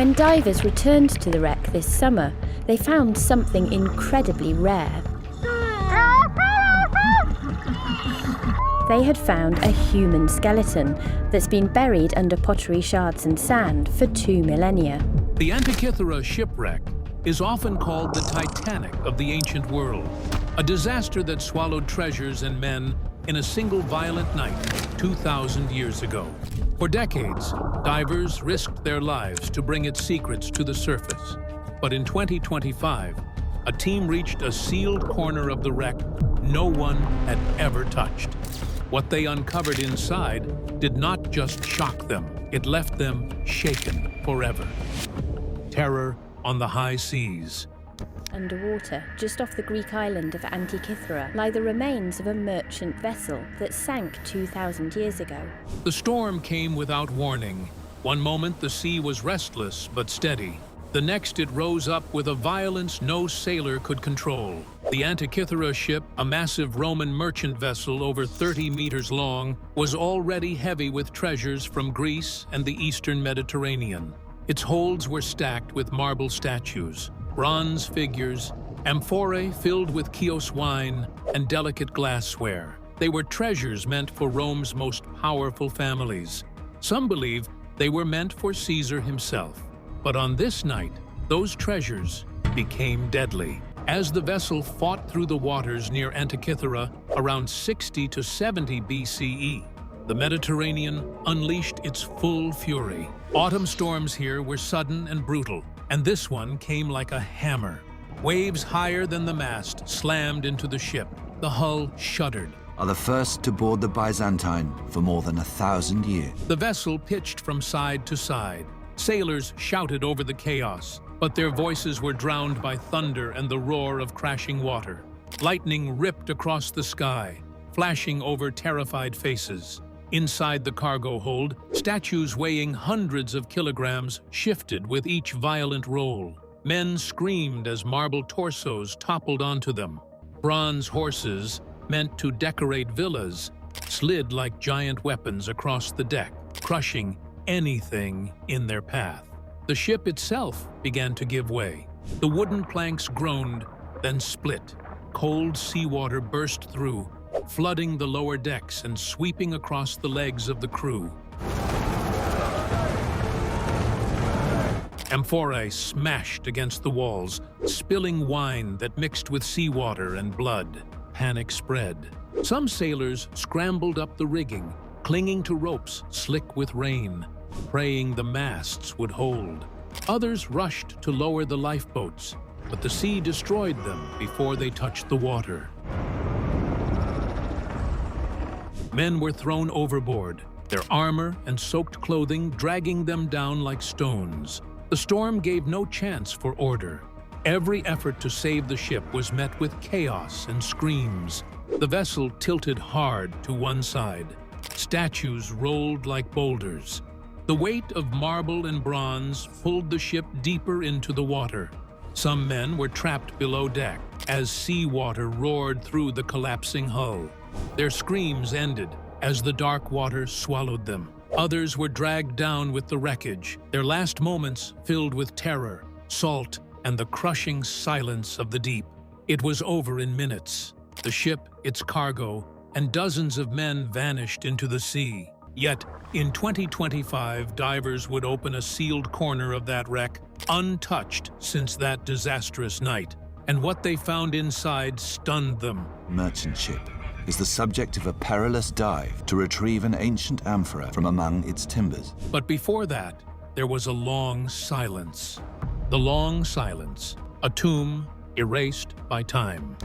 When divers returned to the wreck this summer, they found something incredibly rare. They had found a human skeleton that's been buried under pottery shards and sand for 2 millennia. The Antikythera shipwreck is often called the Titanic of the ancient world, a disaster that swallowed treasures and men in a single violent night 2,000 years ago. For decades, divers risked their lives to bring its secrets to the surface. But in 2025, a team reached a sealed corner of the wreck no one had ever touched. What they uncovered inside did not just shock them, it left them shaken forever. Terror on the high seas. Underwater, just off the Greek island of Antikythera, lie the remains of a merchant vessel that sank 2,000 years ago. The storm came without warning. One moment the sea was restless but steady. The next it rose up with a violence no sailor could control. The Antikythera ship, a massive Roman merchant vessel over 30 meters long, was already heavy with treasures from Greece and the eastern Mediterranean. Its holds were stacked with marble statues, bronze figures, amphorae filled with Chios wine, and delicate glassware. They were treasures meant for Rome's most powerful families. Some believe they were meant for Caesar himself. But on this night, those treasures became deadly. As the vessel fought through the waters near Antikythera around 60 to 70 BCE, the Mediterranean unleashed its full fury. Autumn storms here were sudden and brutal, and this one came like a hammer. Waves higher than the mast slammed into the ship. The hull shuddered. Are the first to board the Byzantine for more than 1,000 years. The vessel pitched from side to side. Sailors shouted over the chaos, but their voices were drowned by thunder and the roar of crashing water. Lightning ripped across the sky, flashing over terrified faces. Inside the cargo hold, statues weighing hundreds of kilograms shifted with each violent roll. Men screamed as marble torsos toppled onto them. Bronze horses, meant to decorate villas, slid like giant weapons across the deck, crushing anything in their path. The ship itself began to give way. The wooden planks groaned, then split. Cold seawater burst through, flooding the lower decks and sweeping across the legs of the crew. Amphorae smashed against the walls, spilling wine that mixed with seawater and blood. Panic spread. Some sailors scrambled up the rigging, clinging to ropes slick with rain, praying the masts would hold. Others rushed to lower the lifeboats, but the sea destroyed them before they touched the water. Men were thrown overboard, their armor and soaked clothing dragging them down like stones. The storm gave no chance for order. Every effort to save the ship was met with chaos and screams. The vessel tilted hard to one side. Statues rolled like boulders. The weight of marble and bronze pulled the ship deeper into the water. Some men were trapped below deck as seawater roared through the collapsing hull. Their screams ended as the dark water swallowed them. Others were dragged down with the wreckage, their last moments filled with terror, salt, and the crushing silence of the deep. It was over in minutes. The ship, its cargo, and dozens of men vanished into the sea. Yet, in 2025, divers would open a sealed corner of that wreck, untouched since that disastrous night. And what they found inside stunned them. Merchant ship is the subject of a perilous dive to retrieve an ancient amphora from among its timbers. But before that, there was a long silence. The long silence, a tomb erased by time.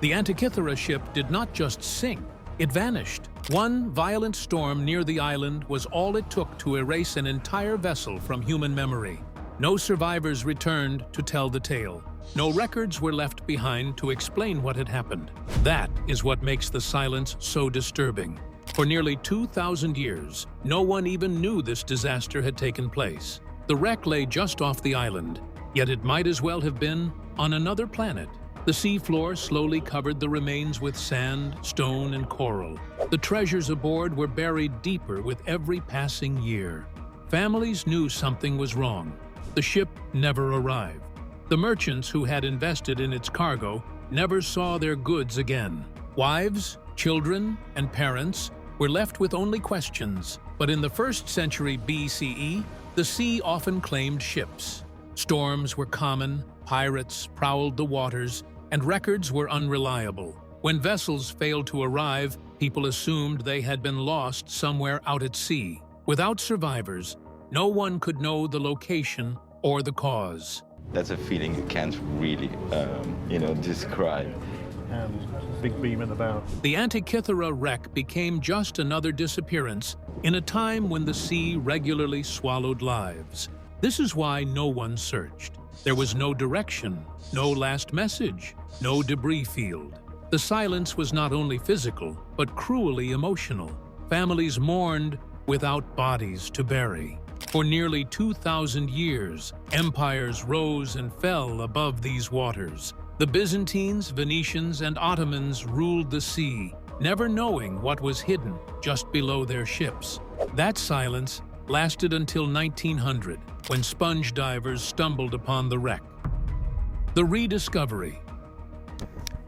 The Antikythera ship did not just sink, it vanished. One violent storm near the island was all it took to erase an entire vessel from human memory. No survivors returned to tell the tale. No records were left behind to explain what had happened. That is what makes the silence so disturbing. For nearly 2,000 years, no one even knew this disaster had taken place. The wreck lay just off the island, yet it might as well have been on another planet. The seafloor slowly covered the remains with sand, stone, and coral. The treasures aboard were buried deeper with every passing year. Families knew something was wrong. The ship never arrived. The merchants who had invested in its cargo never saw their goods again. Wives, children, and parents were left with only questions. But in the 1st century BCE, the sea often claimed ships. Storms were common, pirates prowled the waters, and records were unreliable. When vessels failed to arrive, people assumed they had been lost somewhere out at sea. Without survivors, no one could know the location or the cause. That's a feeling you can't really, describe. And big beam in the bow. The Antikythera Wreck became just another disappearance in a time when the sea regularly swallowed lives. This is why no one searched. There was no direction, no last message, no debris field. The silence was not only physical, but cruelly emotional. Families mourned without bodies to bury. For nearly 2,000 years, empires rose and fell above these waters. The Byzantines, Venetians, and Ottomans ruled the sea, never knowing what was hidden just below their ships. That silence lasted until 1900, when sponge divers stumbled upon the wreck. The rediscovery.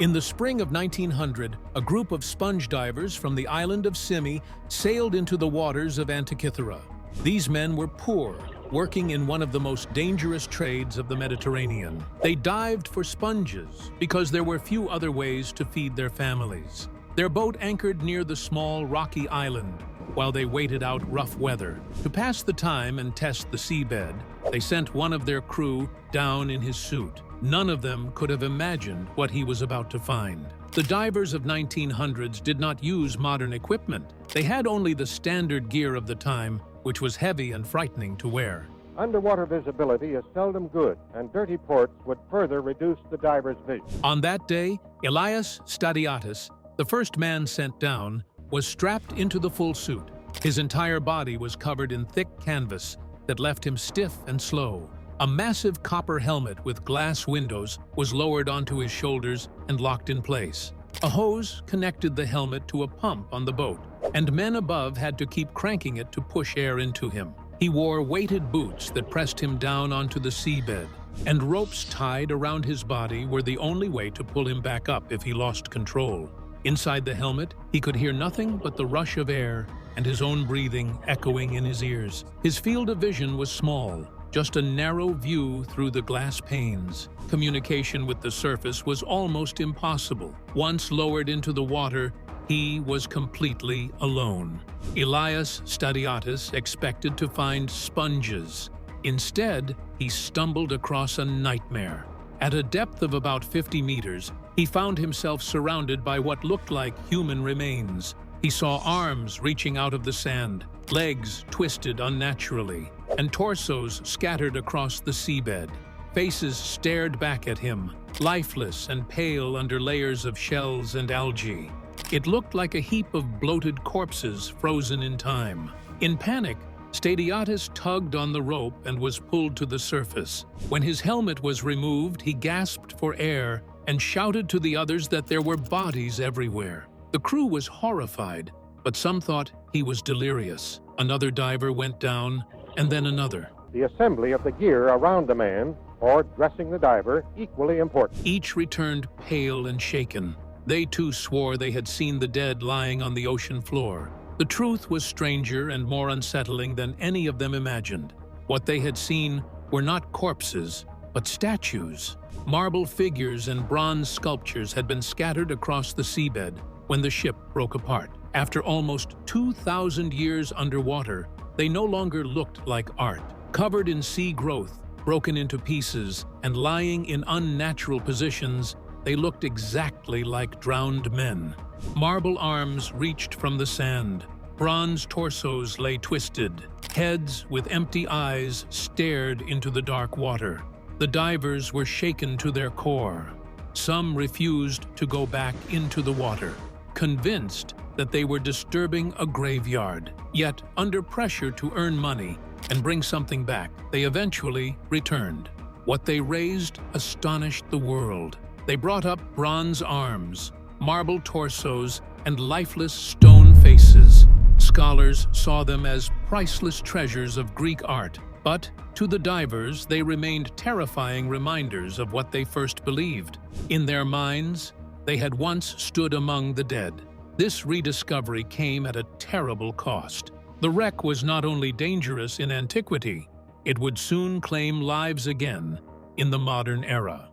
In the spring of 1900, a group of sponge divers from the island of Simi sailed into the waters of Antikythera. These men were poor, working in one of the most dangerous trades of the Mediterranean. They dived for sponges because there were few other ways to feed their families. Their boat anchored near the small rocky island while they waited out rough weather. To pass the time and test the seabed, they sent one of their crew down in his suit. None of them could have imagined what he was about to find. The divers of 1900s did not use modern equipment. They had only the standard gear of the time, which was heavy and frightening to wear. Underwater visibility is seldom good, and dirty ports would further reduce the diver's vision. On that day, Elias Stadiatis, the first man sent down, was strapped into the full suit. His entire body was covered in thick canvas that left him stiff and slow. A massive copper helmet with glass windows was lowered onto his shoulders and locked in place. A hose connected the helmet to a pump on the boat, and men above had to keep cranking it to push air into him. He wore weighted boots that pressed him down onto the seabed, and ropes tied around his body were the only way to pull him back up if he lost control. Inside the helmet, he could hear nothing but the rush of air and his own breathing echoing in his ears. His field of vision was small, just a narrow view through the glass panes. Communication with the surface was almost impossible. Once lowered into the water, he was completely alone. Elias Stadiatis expected to find sponges. Instead, he stumbled across a nightmare. At a depth of about 50 meters, he found himself surrounded by what looked like human remains. He saw arms reaching out of the sand, legs twisted unnaturally, and torsos scattered across the seabed. Faces stared back at him, lifeless and pale under layers of shells and algae. It looked like a heap of bloated corpses frozen in time. In panic, Stadiatis tugged on the rope and was pulled to the surface. When his helmet was removed, he gasped for air and shouted to the others that there were bodies everywhere. The crew was horrified, but some thought he was delirious. Another diver went down, and then another. The assembly of the gear around the man, or dressing the diver, equally important. Each returned pale and shaken. They too swore they had seen the dead lying on the ocean floor. The truth was stranger and more unsettling than any of them imagined. What they had seen were not corpses, but statues. Marble figures and bronze sculptures had been scattered across the seabed when the ship broke apart. After almost 2,000 years underwater, they no longer looked like art. Covered in sea growth, broken into pieces, and lying in unnatural positions, they looked exactly like drowned men. Marble arms reached from the sand. Bronze torsos lay twisted. Heads with empty eyes stared into the dark water. The divers were shaken to their core. Some refused to go back into the water, convinced that they were disturbing a graveyard. Yet, under pressure to earn money and bring something back, they eventually returned. What they raised astonished the world. They brought up bronze arms, marble torsos, and lifeless stone faces. Scholars saw them as priceless treasures of Greek art, but to the divers they remained terrifying reminders of what they first believed. In their minds, they had once stood among the dead. This rediscovery came at a terrible cost. The wreck was not only dangerous in antiquity, it would soon claim lives again in the modern era.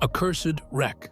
Accursed wreck.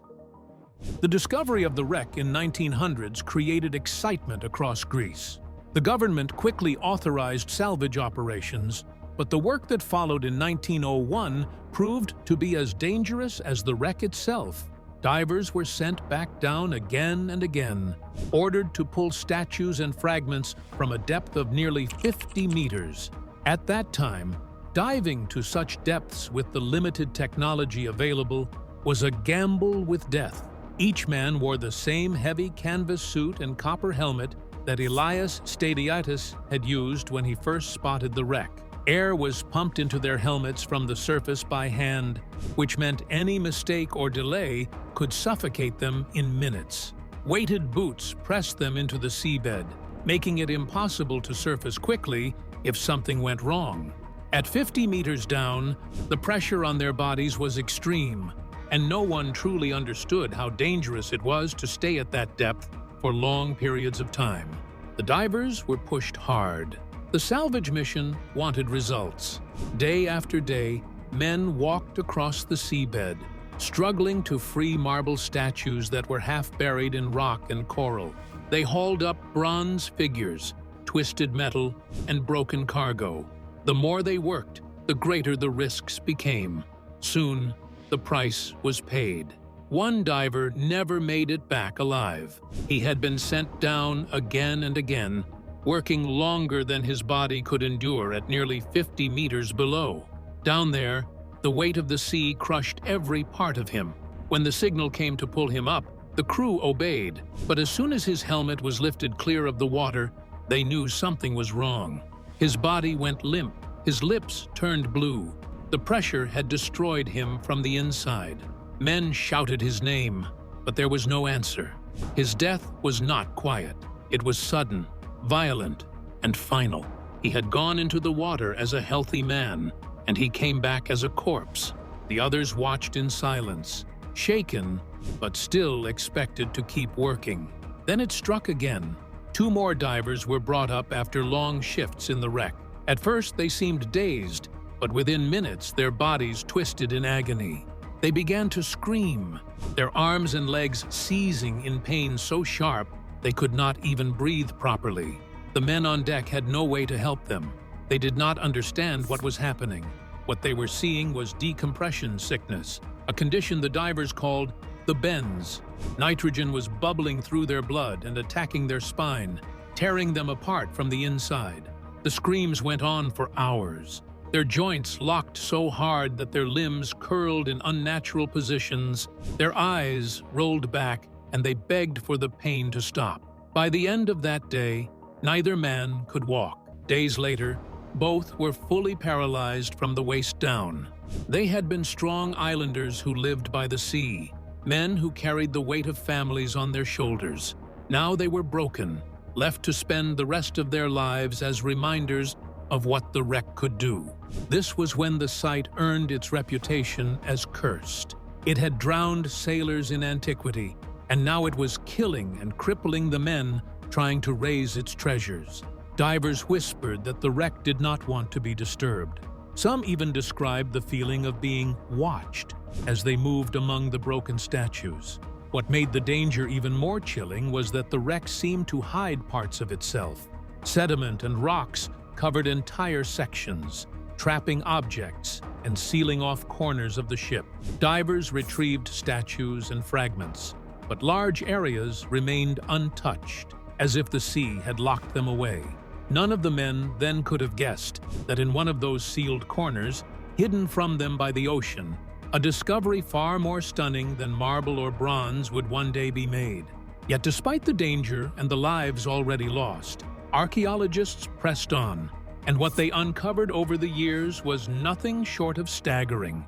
The discovery of the wreck in 1900s created excitement across Greece. The government quickly authorized salvage operations, but the work that followed in 1901 proved to be as dangerous as the wreck itself. Divers were sent back down again and again, ordered to pull statues and fragments from a depth of nearly 50 meters. At that time, diving to such depths with the limited technology available was a gamble with death. Each man wore the same heavy canvas suit and copper helmet that Elias Stadiatis had used when he first spotted the wreck. Air was pumped into their helmets from the surface by hand, which meant any mistake or delay could suffocate them in minutes. Weighted boots pressed them into the seabed, making it impossible to surface quickly if something went wrong. At 50 meters down, the pressure on their bodies was extreme, and no one truly understood how dangerous it was to stay at that depth for long periods of time. The divers were pushed hard. The salvage mission wanted results. Day after day, men walked across the seabed, struggling to free marble statues that were half buried in rock and coral. They hauled up bronze figures, twisted metal, and broken cargo. The more they worked, the greater the risks became. Soon, the price was paid. One diver never made it back alive. He had been sent down again and again, working longer than his body could endure at nearly 50 meters below. Down there, the weight of the sea crushed every part of him. When the signal came to pull him up, the crew obeyed, but as soon as his helmet was lifted clear of the water, they knew something was wrong. His body went limp, his lips turned blue. The pressure had destroyed him from the inside. Men shouted his name, but there was no answer. His death was not quiet. It was sudden, violent, and final. He had gone into the water as a healthy man, and he came back as a corpse. The others watched in silence, shaken, but still expected to keep working. Then it struck again. 2 more divers were brought up after long shifts in the wreck. At first, they seemed dazed, but within minutes, their bodies twisted in agony. They began to scream, their arms and legs seizing in pain so sharp they could not even breathe properly. The men on deck had no way to help them. They did not understand what was happening. What they were seeing was decompression sickness, a condition the divers called the bends. Nitrogen was bubbling through their blood and attacking their spine, tearing them apart from the inside. The screams went on for hours. Their joints locked so hard that their limbs curled in unnatural positions. Their eyes rolled back, and they begged for the pain to stop. By the end of that day, neither man could walk. Days later, both were fully paralyzed from the waist down. They had been strong islanders who lived by the sea, men who carried the weight of families on their shoulders. Now they were broken, left to spend the rest of their lives as reminders of what the wreck could do. This was when the site earned its reputation as cursed. It had drowned sailors in antiquity, and now it was killing and crippling the men trying to raise its treasures. Divers whispered that the wreck did not want to be disturbed. Some even described the feeling of being watched as they moved among the broken statues. What made the danger even more chilling was that the wreck seemed to hide parts of itself. Sediment and rocks covered entire sections, trapping objects and sealing off corners of the ship. Divers retrieved statues and fragments, but large areas remained untouched, as if the sea had locked them away. None of the men then could have guessed that in one of those sealed corners, hidden from them by the ocean, a discovery far more stunning than marble or bronze would one day be made. Yet despite the danger and the lives already lost, archaeologists pressed on, and what they uncovered over the years was nothing short of staggering.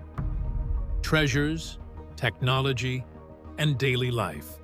Treasures, technology, and daily life.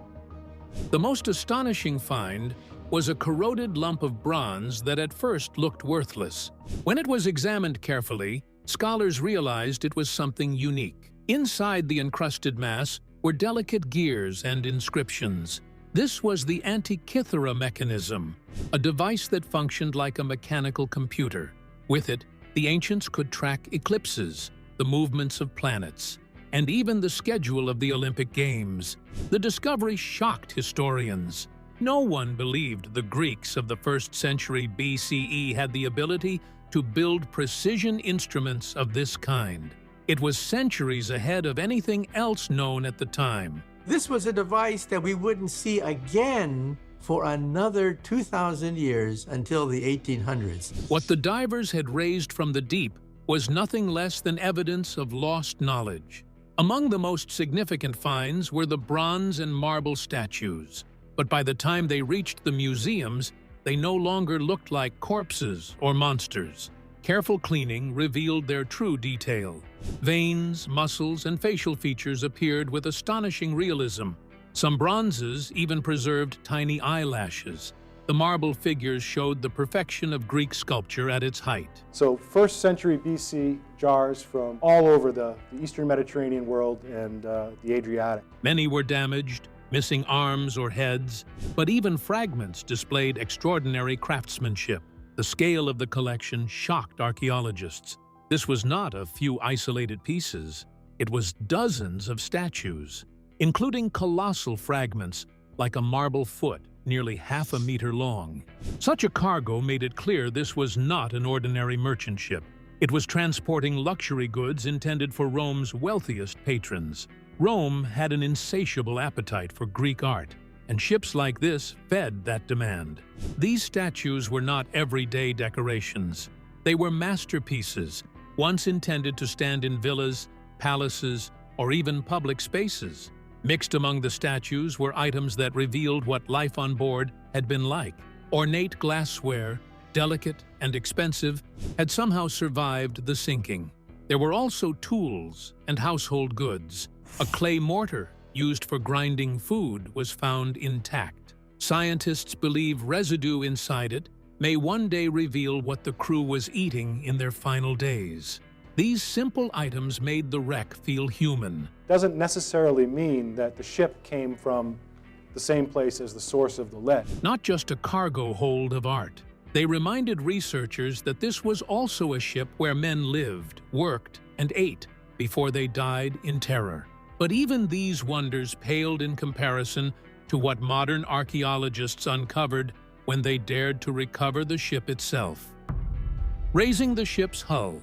The most astonishing find was a corroded lump of bronze that at first looked worthless. When it was examined carefully, scholars realized it was something unique. Inside the encrusted mass were delicate gears and inscriptions. This was the Antikythera mechanism, a device that functioned like a mechanical computer. With it, the ancients could track eclipses, the movements of planets, and even the schedule of the Olympic Games. The discovery shocked historians. No one believed the Greeks of the 1st century BCE had the ability to build precision instruments of this kind. It was centuries ahead of anything else known at the time. This was a device that we wouldn't see again for another 2,000 years until the 1800s. What the divers had raised from the deep was nothing less than evidence of lost knowledge. Among the most significant finds were the bronze and marble statues. But by the time they reached the museums, they no longer looked like corpses or monsters. Careful cleaning revealed their true detail. Veins, muscles, and facial features appeared with astonishing realism. Some bronzes even preserved tiny eyelashes. The marble figures showed the perfection of Greek sculpture at its height. So 1st century BC jars from all over the Eastern Mediterranean world and the Adriatic. Many were damaged, missing arms or heads, but even fragments displayed extraordinary craftsmanship. The scale of the collection shocked archaeologists. This was not a few isolated pieces. It was dozens of statues, including colossal fragments like a marble foot, nearly half a meter long. Such a cargo made it clear this was not an ordinary merchant ship. It was transporting luxury goods intended for Rome's wealthiest patrons. Rome had an insatiable appetite for Greek art, and ships like this fed that demand. These statues were not everyday decorations. They were masterpieces, once intended to stand in villas, palaces, or even public spaces. Mixed among the statues were items that revealed what life on board had been like. Ornate glassware, delicate and expensive, had somehow survived the sinking. There were also tools and household goods. A clay mortar used for grinding food was found intact. Scientists believe residue inside it may one day reveal what the crew was eating in their final days. These simple items made the wreck feel human. Doesn't necessarily mean that the ship came from the same place as the source of the lead. Not just a cargo hold of art. They reminded researchers that this was also a ship where men lived, worked, and ate before they died in terror. But even these wonders paled in comparison to what modern archaeologists uncovered when they dared to recover the ship itself. Raising the ship's hull.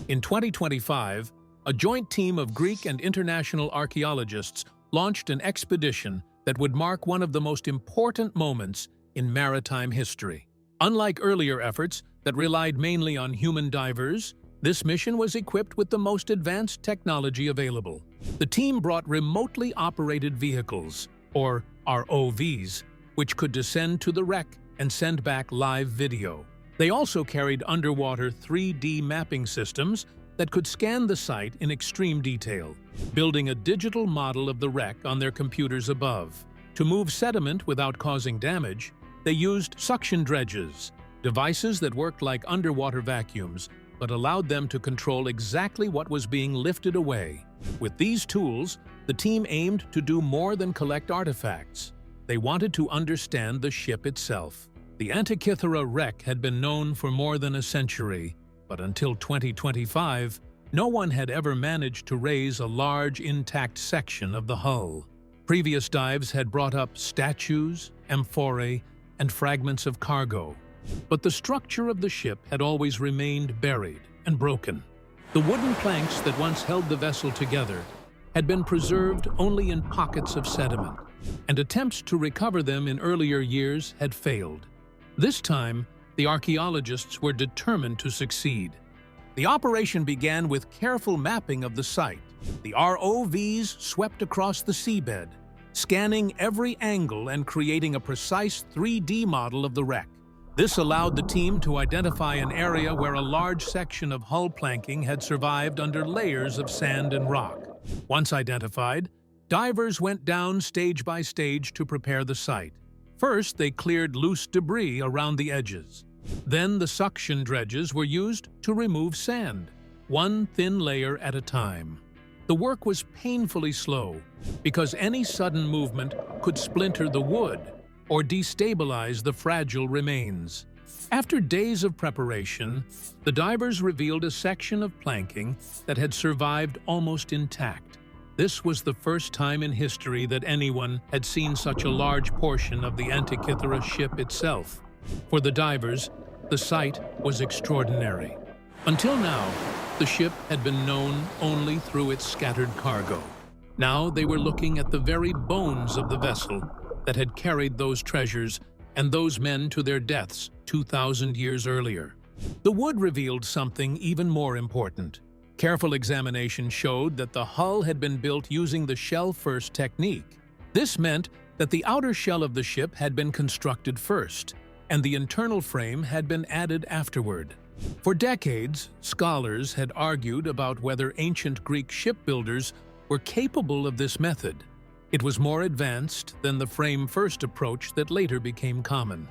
In 2025, a joint team of Greek and international archaeologists launched an expedition that would mark one of the most important moments in maritime history. Unlike earlier efforts that relied mainly on human divers, this mission was equipped with the most advanced technology available. The team brought remotely operated vehicles, or ROVs, which could descend to the wreck and send back live video. They also carried underwater 3D mapping systems that could scan the site in extreme detail, building a digital model of the wreck on their computers above. To move sediment without causing damage, they used suction dredges, devices that worked like underwater vacuums, but allowed them to control exactly what was being lifted away. With these tools, the team aimed to do more than collect artifacts. They wanted to understand the ship itself. The Antikythera Wreck had been known for more than a century, but until 2025, no one had ever managed to raise a large, intact section of the hull. Previous dives had brought up statues, amphorae, and fragments of cargo, but the structure of the ship had always remained buried and broken. The wooden planks that once held the vessel together had been preserved only in pockets of sediment, and attempts to recover them in earlier years had failed. This time, the archaeologists were determined to succeed. The operation began with careful mapping of the site. The ROVs swept across the seabed, scanning every angle and creating a precise 3D model of the wreck. This allowed the team to identify an area where a large section of hull planking had survived under layers of sand and rock. Once identified, divers went down stage by stage to prepare the site. First, they cleared loose debris around the edges. Then the suction dredges were used to remove sand, one thin layer at a time. The work was painfully slow because any sudden movement could splinter the wood or destabilize the fragile remains. After days of preparation, the divers revealed a section of planking that had survived almost intact. This was the first time in history that anyone had seen such a large portion of the Antikythera ship itself. For the divers, the sight was extraordinary. Until now, the ship had been known only through its scattered cargo. Now they were looking at the very bones of the vessel that had carried those treasures and those men to their deaths 2,000 years earlier. The wood revealed something even more important. Careful examination showed that the hull had been built using the shell-first technique. This meant that the outer shell of the ship had been constructed first, and the internal frame had been added afterward. For decades, scholars had argued about whether ancient Greek shipbuilders were capable of this method. It was more advanced than the frame-first approach that later became common.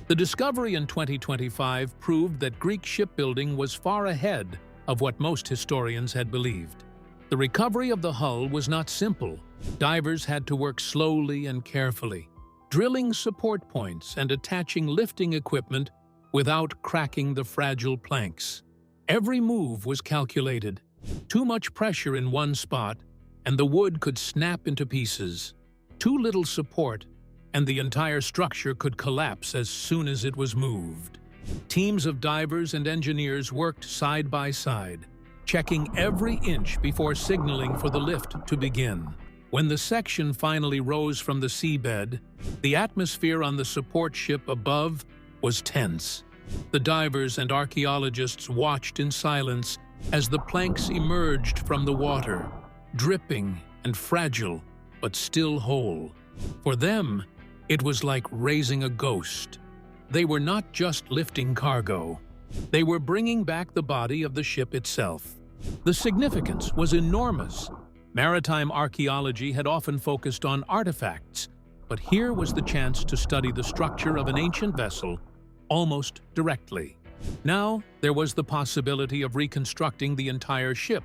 The discovery in 2025 proved that Greek shipbuilding was far ahead of what most historians had believed. The recovery of the hull was not simple. Divers had to work slowly and carefully, drilling support points and attaching lifting equipment without cracking the fragile planks. Every move was calculated. Too much pressure in one spot, and the wood could snap into pieces. Too little support, and the entire structure could collapse as soon as it was moved. Teams of divers and engineers worked side by side, checking every inch before signaling for the lift to begin. When the section finally rose from the seabed, the atmosphere on the support ship above was tense. The divers and archaeologists watched in silence as the planks emerged from the water, dripping and fragile, but still whole. For them, it was like raising a ghost. They were not just lifting cargo. They were bringing back the body of the ship itself. The significance was enormous. Maritime archaeology had often focused on artifacts, but here was the chance to study the structure of an ancient vessel almost directly. Now, there was the possibility of reconstructing the entire ship,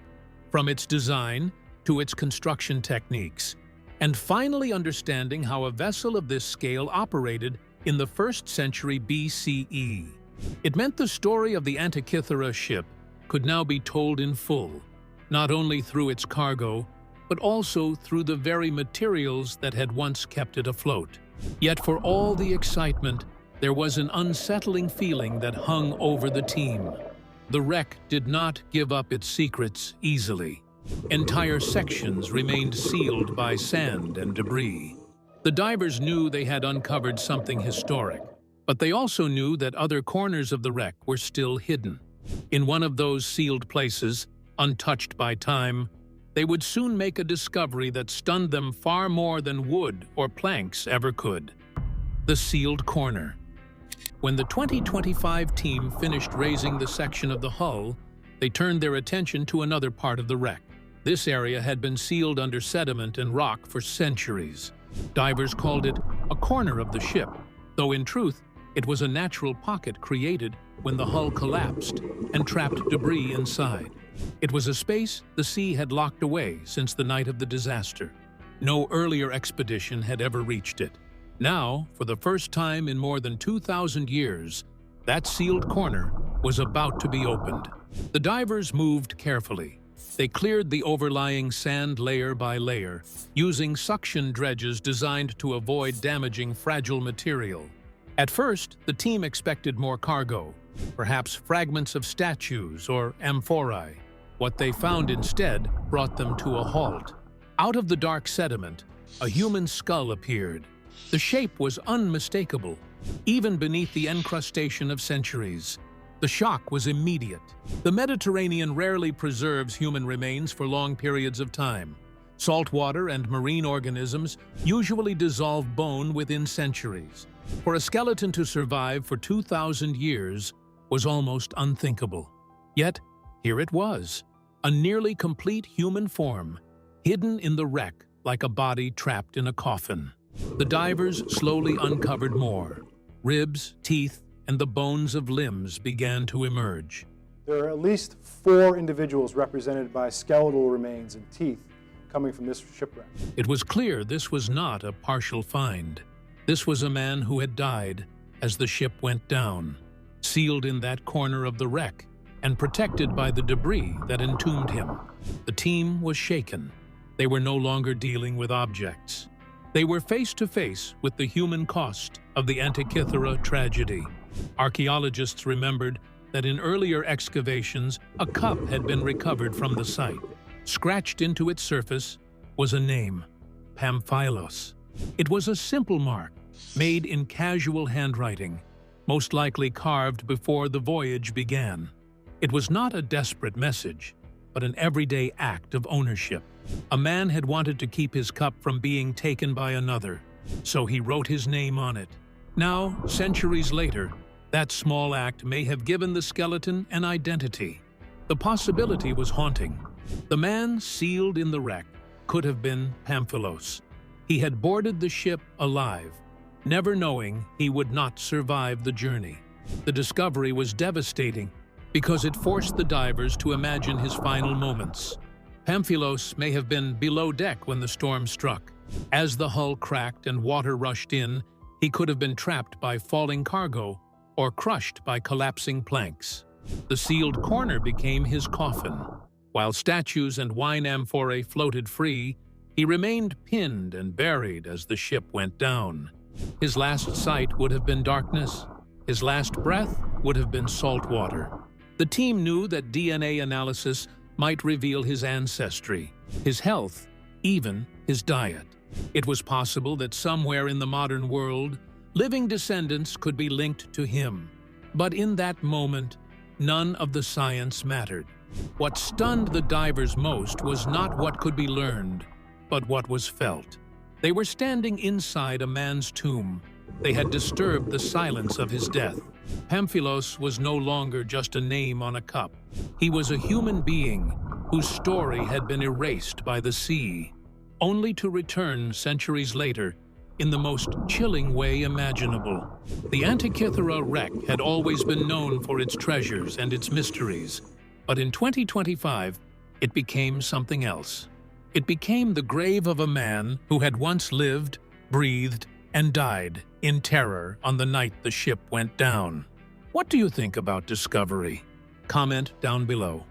from its design to its construction techniques, and finally understanding how a vessel of this scale operated in the 1st century BCE. It meant the story of the Antikythera ship could now be told in full, not only through its cargo, but also through the very materials that had once kept it afloat. Yet for all the excitement, there was an unsettling feeling that hung over the team. The wreck did not give up its secrets easily. Entire sections remained sealed by sand and debris. The divers knew they had uncovered something historic, but they also knew that other corners of the wreck were still hidden. In one of those sealed places, untouched by time, they would soon make a discovery that stunned them far more than wood or planks ever could. The sealed corner. When the 2025 team finished raising the section of the hull, they turned their attention to another part of the wreck. This area had been sealed under sediment and rock for centuries. Divers called it a corner of the ship, though in truth, it was a natural pocket created when the hull collapsed and trapped debris inside. It was a space the sea had locked away since the night of the disaster. No earlier expedition had ever reached it. Now, for the first time in more than 2,000 years, that sealed corner was about to be opened. The divers moved carefully. They cleared the overlying sand layer by layer, using suction dredges designed to avoid damaging fragile material. At first, the team expected more cargo, perhaps fragments of statues or amphorae. What they found instead brought them to a halt. Out of the dark sediment, a human skull appeared. The shape was unmistakable, even beneath the encrustation of centuries. The shock was immediate. The Mediterranean rarely preserves human remains for long periods of time. Saltwater and marine organisms usually dissolve bone within centuries. For a skeleton to survive for 2,000 years was almost unthinkable. Yet, here it was, a nearly complete human form, hidden in the wreck like a body trapped in a coffin. The divers slowly uncovered more. Ribs, teeth, and the bones of limbs began to emerge. There are at least 4 individuals represented by skeletal remains and teeth coming from this shipwreck. It was clear this was not a partial find. This was a man who had died as the ship went down, sealed in that corner of the wreck and protected by the debris that entombed him. The team was shaken. They were no longer dealing with objects. They were face to face with the human cost of the Antikythera tragedy. Archaeologists remembered that in earlier excavations, a cup had been recovered from the site. Scratched into its surface was a name, Pamphylos. It was a simple mark, made in casual handwriting, most likely carved before the voyage began. It was not a desperate message, but an everyday act of ownership. A man had wanted to keep his cup from being taken by another, so he wrote his name on it. Now, centuries later, that small act may have given the skeleton an identity. The possibility was haunting. The man sealed in the wreck could have been Pamphylos. He had boarded the ship alive, never knowing he would not survive the journey. The discovery was devastating because it forced the divers to imagine his final moments. Pamphylos may have been below deck when the storm struck. As the hull cracked and water rushed in, he could have been trapped by falling cargo or crushed by collapsing planks. The sealed corner became his coffin. While statues and wine amphorae floated free, he remained pinned and buried as the ship went down. His last sight would have been darkness. His last breath would have been salt water. The team knew that DNA analysis might reveal his ancestry, his health, even his diet. It was possible that somewhere in the modern world, living descendants could be linked to him. But in that moment, none of the science mattered. What stunned the divers most was not what could be learned, but what was felt. They were standing inside a man's tomb. They had disturbed the silence of his death. Pamphylos was no longer just a name on a cup. He was a human being whose story had been erased by the sea, only to return centuries later in the most chilling way imaginable. The Antikythera Wreck had always been known for its treasures and its mysteries, but in 2025, it became something else. It became the grave of a man who had once lived, breathed, and died in terror on the night the ship went down. What do you think about Discovery? Comment down below.